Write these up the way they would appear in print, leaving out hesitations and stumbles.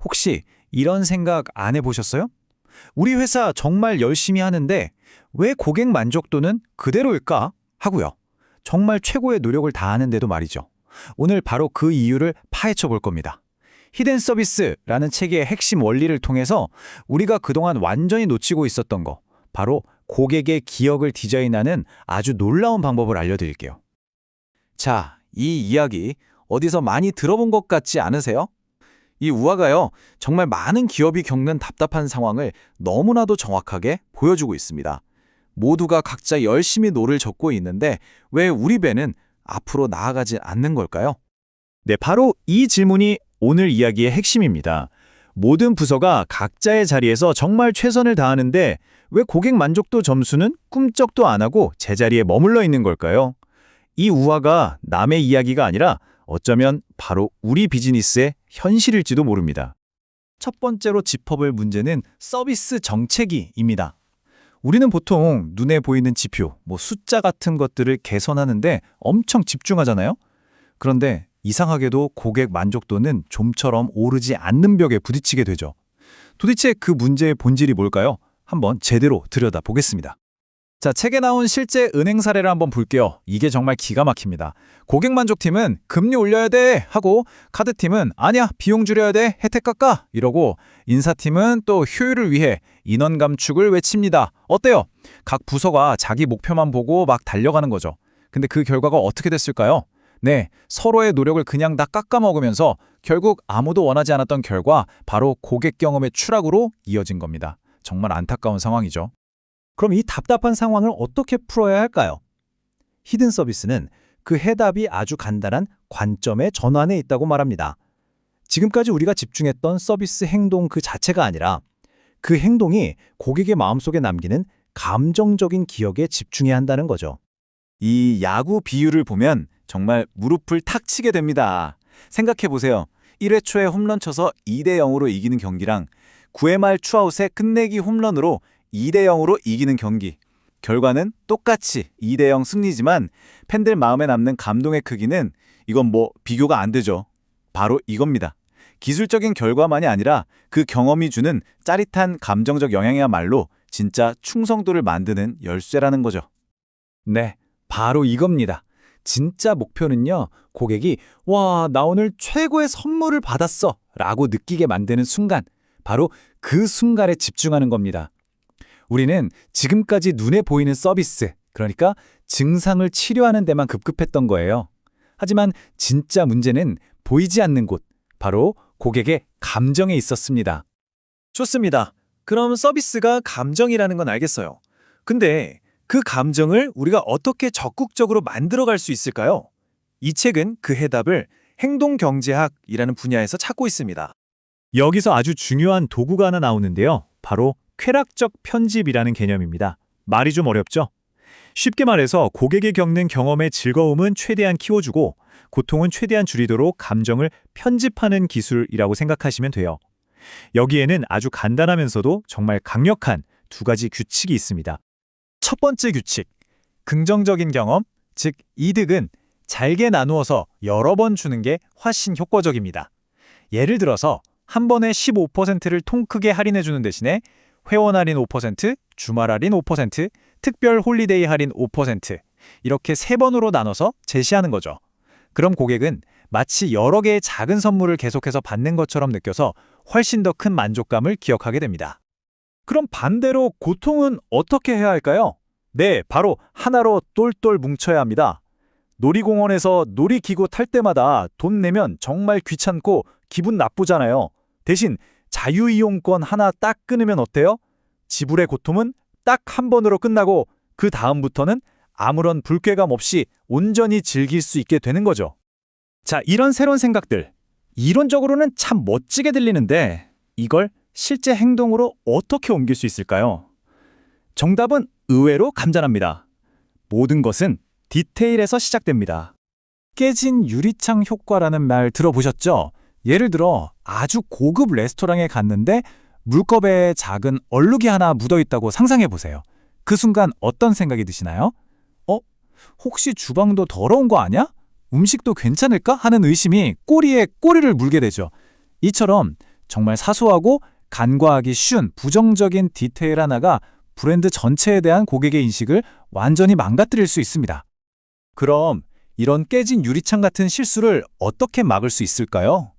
혹시 이런 생각 안 해보셨어요? 우리 회사 정말 열심히 하는데 왜 고객 만족도는 그대로일까? 하고요. 정말 최고의 노력을 다하는데도 말이죠. 오늘 바로 그 이유를 파헤쳐 볼 겁니다. 히든 서비스라는 책의 핵심 원리를 통해서 우리가 그동안 완전히 놓치고 있었던 거, 바로 고객의 기억을 디자인하는 아주 놀라운 방법을 알려드릴게요. 자, 이 이야기 어디서 많이 들어본 것 같지 않으세요? 이 우화가요, 정말 많은 기업이 겪는 답답한 상황을 너무나도 정확하게 보여주고 있습니다. 모두가 각자 열심히 노를 젓고 있는데 왜 우리 배는 앞으로 나아가지 않는 걸까요? 네, 바로 이 질문이 오늘 이야기의 핵심입니다. 모든 부서가 각자의 자리에서 정말 최선을 다하는데 왜 고객 만족도 점수는 꿈쩍도 안 하고 제자리에 머물러 있는 걸까요? 이 우화가 남의 이야기가 아니라 어쩌면 바로 우리 비즈니스의 현실일지도 모릅니다. 첫 번째로 짚어볼 문제는 서비스 정체기입니다. 우리는 보통 눈에 보이는 지표, 숫자 같은 것들을 개선하는데 엄청 집중하잖아요. 그런데 이상하게도 고객 만족도는 좀처럼 오르지 않는 벽에 부딪히게 되죠. 도대체 그 문제의 본질이 뭘까요? 한번 제대로 들여다보겠습니다. 자, 책에 나온 실제 은행 사례를 한번 볼게요. 이게 정말 기가 막힙니다. 고객 만족팀은 금리 올려야 돼 하고, 카드팀은 아니야 비용 줄여야 돼 혜택 깎아 이러고, 인사팀은 또 효율을 위해 인원 감축을 외칩니다. 어때요? 각 부서가 자기 목표만 보고 막 달려가는 거죠. 근데 그 결과가 어떻게 됐을까요? 네, 서로의 노력을 그냥 다 깎아먹으면서 결국 아무도 원하지 않았던 결과, 바로 고객 경험의 추락으로 이어진 겁니다. 정말 안타까운 상황이죠. 그럼 이 답답한 상황을 어떻게 풀어야 할까요? 히든 서비스는 그 해답이 아주 간단한 관점의 전환에 있다고 말합니다. 지금까지 우리가 집중했던 서비스 행동 그 자체가 아니라 그 행동이 고객의 마음속에 남기는 감정적인 기억에 집중해야 한다는 거죠. 이 야구 비유를 보면 정말 무릎을 탁 치게 됩니다. 생각해보세요. 1회 초에 홈런 쳐서 2대 0으로 이기는 경기랑 9회 말 투아웃에 끝내기 홈런으로 2대 0으로 이기는 경기. 결과는 똑같이 2대 0 승리지만 팬들 마음에 남는 감동의 크기는 이건 비교가 안 되죠. 바로 이겁니다. 기술적인 결과만이 아니라 그 경험이 주는 짜릿한 감정적 영향이야말로 진짜 충성도를 만드는 열쇠라는 거죠. 네, 바로 이겁니다. 진짜 목표는요, 고객이 와, 나 오늘 최고의 선물을 받았어 라고 느끼게 만드는 순간, 바로 그 순간에 집중하는 겁니다. 우리는 지금까지 눈에 보이는 서비스, 그러니까 증상을 치료하는 데만 급급했던 거예요. 하지만 진짜 문제는 보이지 않는 곳, 바로 고객의 감정에 있었습니다. 좋습니다. 그럼 서비스가 감정이라는 건 알겠어요. 근데 그 감정을 우리가 어떻게 적극적으로 만들어갈 수 있을까요? 이 책은 그 해답을 행동경제학이라는 분야에서 찾고 있습니다. 여기서 아주 중요한 도구가 하나 나오는데요. 바로 쾌락적 편집이라는 개념입니다. 말이 좀 어렵죠? 쉽게 말해서 고객이 겪는 경험의 즐거움은 최대한 키워주고 고통은 최대한 줄이도록 감정을 편집하는 기술이라고 생각하시면 돼요. 여기에는 아주 간단하면서도 정말 강력한 두 가지 규칙이 있습니다. 첫 번째 규칙, 긍정적인 경험, 즉 이득은 잘게 나누어서 여러 번 주는 게 훨씬 효과적입니다. 예를 들어서 한 번에 15%를 통 크게 할인해주는 대신에 회원 할인 5%, 주말 할인 5%, 특별 홀리데이 할인 5% 이렇게 3번으로 나눠서 제시하는 거죠. 그럼 고객은 마치 여러 개의 작은 선물을 계속해서 받는 것처럼 느껴서 훨씬 더 큰 만족감을 기억하게 됩니다. 그럼 반대로 고통은 어떻게 해야 할까요? 네, 바로 하나로 똘똘 뭉쳐야 합니다. 놀이공원에서 놀이기구 탈 때마다 돈 내면 정말 귀찮고 기분 나쁘잖아요. 대신 자유이용권 하나 딱 끊으면 어때요? 지불의 고통은 딱 한 번으로 끝나고 그 다음부터는 아무런 불쾌감 없이 온전히 즐길 수 있게 되는 거죠. 자, 이런 새로운 생각들, 이론적으로는 참 멋지게 들리는데 이걸 실제 행동으로 어떻게 옮길 수 있을까요? 정답은 의외로 간단합니다. 모든 것은 디테일에서 시작됩니다. 깨진 유리창 효과라는 말 들어보셨죠? 예를 들어 아주 고급 레스토랑에 갔는데 물컵에 작은 얼룩이 하나 묻어있다고 상상해보세요. 그 순간 어떤 생각이 드시나요? 혹시 주방도 더러운 거 아니야? 음식도 괜찮을까? 하는 의심이 꼬리에 꼬리를 물게 되죠. 이처럼 정말 사소하고 간과하기 쉬운 부정적인 디테일 하나가 브랜드 전체에 대한 고객의 인식을 완전히 망가뜨릴 수 있습니다. 그럼 이런 깨진 유리창 같은 실수를 어떻게 막을 수 있을까요?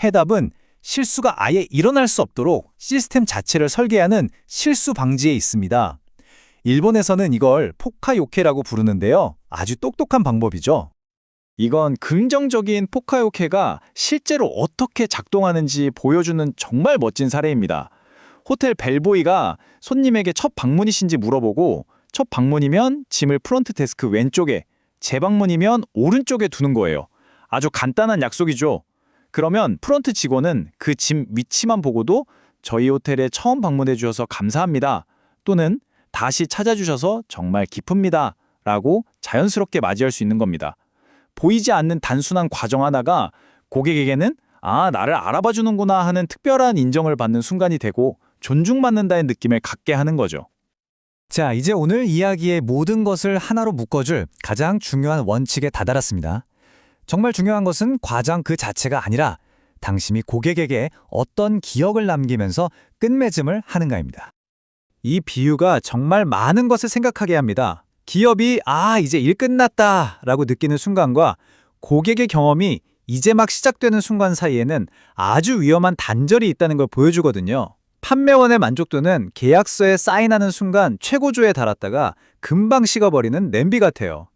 해답은 실수가 아예 일어날 수 없도록 시스템 자체를 설계하는 실수 방지에 있습니다. 일본에서는 이걸 포카요케라고 부르는데요. 아주 똑똑한 방법이죠. 이건 긍정적인 포카요케가 실제로 어떻게 작동하는지 보여주는 정말 멋진 사례입니다. 호텔 벨보이가 손님에게 첫 방문이신지 물어보고 첫 방문이면 짐을 프론트 데스크 왼쪽에, 재방문이면 오른쪽에 두는 거예요. 아주 간단한 약속이죠. 그러면 프론트 직원은 그 짐 위치만 보고도 저희 호텔에 처음 방문해 주셔서 감사합니다. 또는 다시 찾아주셔서 정말 기쁩니다. 라고 자연스럽게 맞이할 수 있는 겁니다. 보이지 않는 단순한 과정 하나가 고객에게는 나를 알아봐 주는구나 하는 특별한 인정을 받는 순간이 되고 존중받는다는 느낌을 갖게 하는 거죠. 자, 이제 오늘 이야기의 모든 것을 하나로 묶어줄 가장 중요한 원칙에 다다랐습니다. 정말 중요한 것은 과정 그 자체가 아니라 당신이 고객에게 어떤 기억을 남기면서 끝맺음을 하는가입니다. 이 비유가 정말 많은 것을 생각하게 합니다. 기업이 이제 일 끝났다 라고 느끼는 순간과 고객의 경험이 이제 막 시작되는 순간 사이에는 아주 위험한 단절이 있다는 걸 보여주거든요. 판매원의 만족도는 계약서에 사인하는 순간 최고조에 달았다가 금방 식어버리는 냄비 같아요.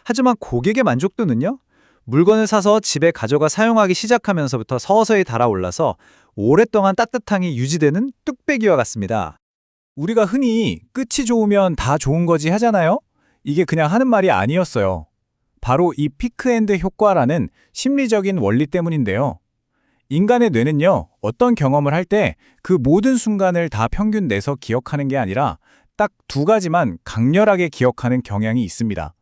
하지만 고객의 만족도는요? 물건을 사서 집에 가져가 사용하기 시작하면서부터 서서히 달아올라서 오랫동안 따뜻함이 유지되는 뚝배기와 같습니다. 우리가 흔히 끝이 좋으면 다 좋은 거지 하잖아요? 이게 그냥 하는 말이 아니었어요. 바로 이 피크앤드 효과라는 심리적인 원리 때문인데요. 인간의 뇌는요, 어떤 경험을 할 때 그 모든 순간을 다 평균 내서 기억하는 게 아니라 딱 두 가지만 강렬하게 기억하는 경향이 있습니다.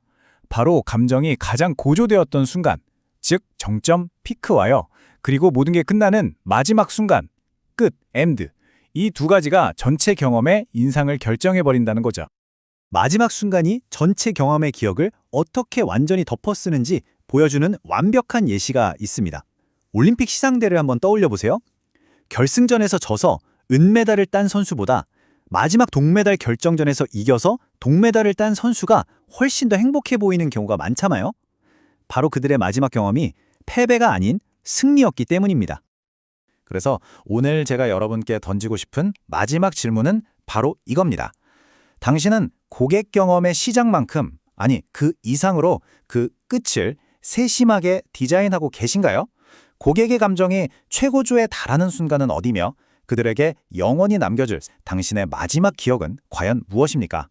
바로 감정이 가장 고조되었던 순간, 즉 정점, 피크와요. 그리고 모든 게 끝나는 마지막 순간, 끝, 엔드. 이 두 가지가 전체 경험의 인상을 결정해버린다는 거죠. 마지막 순간이 전체 경험의 기억을 어떻게 완전히 덮어쓰는지 보여주는 완벽한 예시가 있습니다. 올림픽 시상대를 한번 떠올려 보세요. 결승전에서 져서 은메달을 딴 선수보다 마지막 동메달 결정전에서 이겨서 동메달을 딴 선수가 훨씬 더 행복해 보이는 경우가 많잖아요. 바로 그들의 마지막 경험이 패배가 아닌 승리였기 때문입니다. 그래서 오늘 제가 여러분께 던지고 싶은 마지막 질문은 바로 이겁니다. 당신은 고객 경험의 시작만큼, 아니 그 이상으로 그 끝을 세심하게 디자인하고 계신가요? 고객의 감정이 최고조에 달하는 순간은 어디며 그들에게 영원히 남겨줄 당신의 마지막 기억은 과연 무엇입니까?